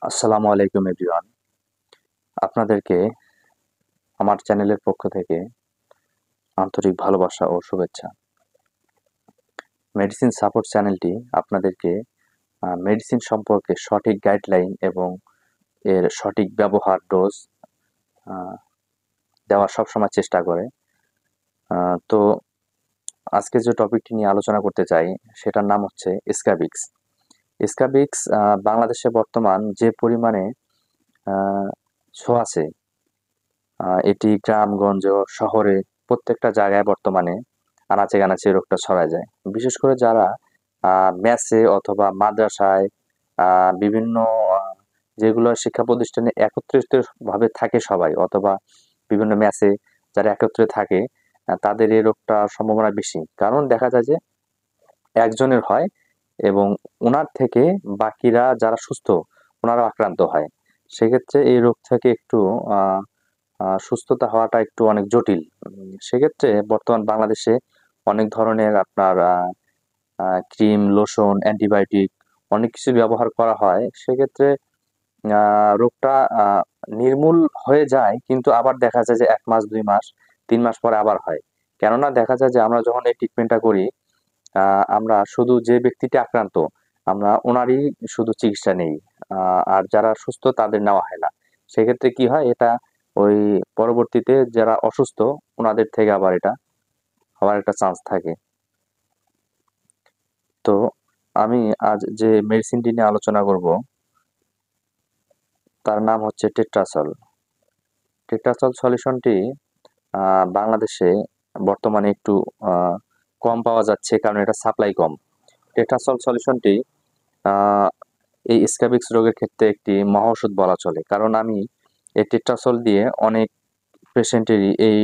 আসসালামু আলাইকুম এভরিওয়ান। আপনাদেরকে আমার চ্যানেলের পক্ষ থেকে আন্তরিক ভালোবাসা ও শুভেচ্ছা। মেডিসিন সাপোর্ট চ্যানেলটি আপনাদেরকে মেডিসিন সম্পর্কে সঠিক গাইডলাইন এবং এর সঠিক ব্যবহার ডোজ দেওয়ার সবসময় চেষ্টা করে। তো আজকে যে টপিকটি নিয়ে আলোচনা করতে চাই সেটার নাম হচ্ছে স্ক্যাবিক্স। স্ক্যাবিক্স বাংলাদেশে বর্তমান যে পরিমাণে ছোঁয়াচে, এটি গ্রামগঞ্জ শহরে প্রত্যেকটা জায়গায় বর্তমানে আনাচে কানাচে রোগটা ছড়ায় যায়। বিশেষ করে যারা মেসে অথবা মাদ্রাসায় বিভিন্ন যেগুলো শিক্ষা প্রতিষ্ঠানে একত্রিত ভাবে থাকে সবাই, অথবা বিভিন্ন মেসে যারা একত্রে থাকে তাদের এই রোগটার সম্ভাবনা বেশি। কারণ দেখা যায় যে একজনের হয় এবং ওনার থেকে বাকিরা যারা সুস্থ ওনারাও আক্রান্ত হয়। সেক্ষেত্রে এই রোগ থেকে একটু সুস্থতা হওয়াটা একটু অনেক জটিল। সেক্ষেত্রে বর্তমান বাংলাদেশে অনেক ধরনের আপনার ক্রিম, লোশন, অ্যান্টিবায়োটিক অনেক কিছু ব্যবহার করা হয়। সেক্ষেত্রে রোগটা নির্মূল হয়ে যায়, কিন্তু আবার দেখা যায় যে ১ মাস, ২ মাস, ৩ মাস পরে আবার হয়। কেননা দেখা যায় যে আমরা যখন এই ট্রিটমেন্টটা করি, আমরা শুধু যে ব্যক্তিটি আক্রান্ত আমরা ওনারই শুধু চিকিৎসা নেই, আর যারা সুস্থ তাদের নেওয়া হয় না। সেক্ষেত্রে কি হয়, এটা ওই পরবর্তীতে যারা অসুস্থ ওনাদের থেকে আবার এটা হওয়ার একটা চান্স থাকে। তো আমি আজ যে মেডিসিনটি নিয়ে আলোচনা করব তার নাম হচ্ছে টেট্রাসল। টেট্রাসল সলিউশনটি বাংলাদেশে বর্তমানে একটু কম পাওয়া যাচ্ছে, কারণ এটা সাপ্লাই কম। টেট্রাসল সলিউশনটি এই স্ক্যাবিক্স রোগের ক্ষেত্রে একটি মহাঔষধ বলা চলে, কারণ আমি এই টেট্রাসল দিয়ে অনেক পেশেন্টেরই এই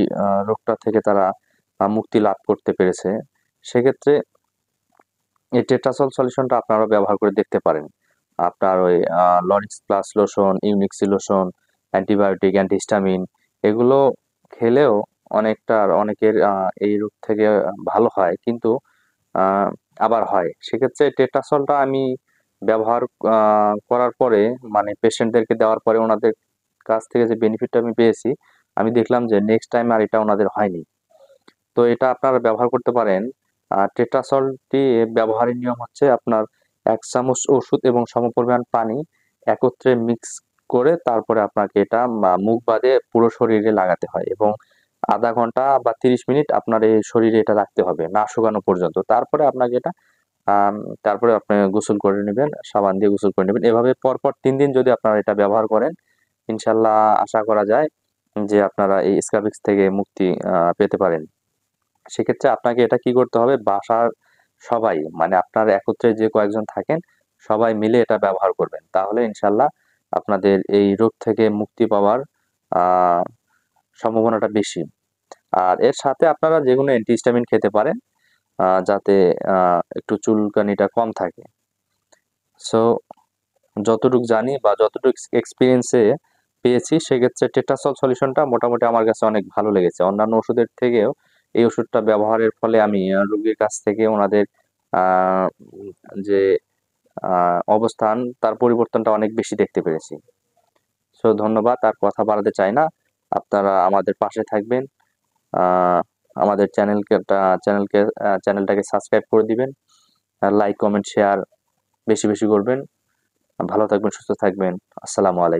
রোগটা থেকে তারা মুক্তি লাভ করতে পেরেছে। সেক্ষেত্রে এই টেট্রাসল সলিউশনটা আপনারা ব্যবহার করে দেখতে পারেন। আপনার ওই লরিক্স প্লাস লোশন, ইউনিক্সি লোশন, অ্যান্টিবায়োটিক, অ্যান্টিহিস্টামিন এগুলো খেলেও অনেকের এই রোগ থেকে ভালো হয়, কিন্তু আবার হয়। সেক্ষেত্রে টেট্রাসলটা আমি ব্যবহার করার পরে, মানে পেশেন্টদেরকে দেওয়ার পরে ওনাদের কাছ থেকে যে বেনিফিটটা আমি পেয়েছি, আমি দেখলাম যে নেক্সট টাইম আর এটা ওনাদের হয়নি। তো এটা আপনারা ব্যবহার করতে পারেন। টেট্রাসলটি ব্যবহারের নিয়ম হচ্ছে আপনার ১ চামচ ওষুধ এবং সমপরিমাণ পানি একত্রে মিক্স করে তারপরে আপনাকে এটা মুখ বাদে পুরো শরীরে লাগাতে হয়, এবং ০.৫ ঘন্টা বা ৩০ মিনিট আপনার এই শরীরে এটা রাখতে হবে না শুকানো পর্যন্ত। তারপরে আপনাকে এটা তারপরে আপনি গোসল করে নেবেন, সাবান দিয়ে গোসল করে নেবেন। এভাবে পরপর ৩ দিন যদি আপনারা এটা ব্যবহার করেন, ইনশাল্লাহ আশা করা যায় যে আপনারা এই স্ক্যাবিক্স থেকে মুক্তি পেতে পারেন। সেক্ষেত্রে আপনাকে এটা কি করতে হবে, বাসার সবাই, মানে আপনার একত্রে যে কয়েকজন থাকেন সবাই মিলে এটা ব্যবহার করবেন, তাহলে ইনশাল্লাহ আপনাদের এই রোগ থেকে মুক্তি পাওয়ার সম্ভাবনাটা বেশি। আর এর সাথে আপনারা যেকোনো অ্যান্টিহিস্টামিন খেতে পারেন, যাতে একটু চুলকানিটা কম থাকে। সো যতটুকু জানি বা যতটুকু এক্সপিরিয়েন্সে পেয়েছি, সেক্ষেত্রে টেট্রাসল সলিউশনটা মোটামুটি আমার কাছে অনেক ভালো লেগেছে। অন্যান্য ওষুধের থেকেও এই ওষুধটা ব্যবহারের ফলে আমি রোগীর কাছ থেকে ওনাদের যে অবস্থান তার পরিবর্তনটা অনেক বেশি দেখতে পেরেছি। সো ধন্যবাদ, আর কথা বাড়াতে চাই না। আপনারা আমাদের পাশে থাকবেন, আমাদের চ্যানেলটাকে সাবস্ক্রাইব করে দিবেন, লাইক, কমেন্ট, শেয়ার বেশি বেশি করবেন। ভালো থাকবেন, সুস্থ থাকবেন। আসসালামু আলাইকুম।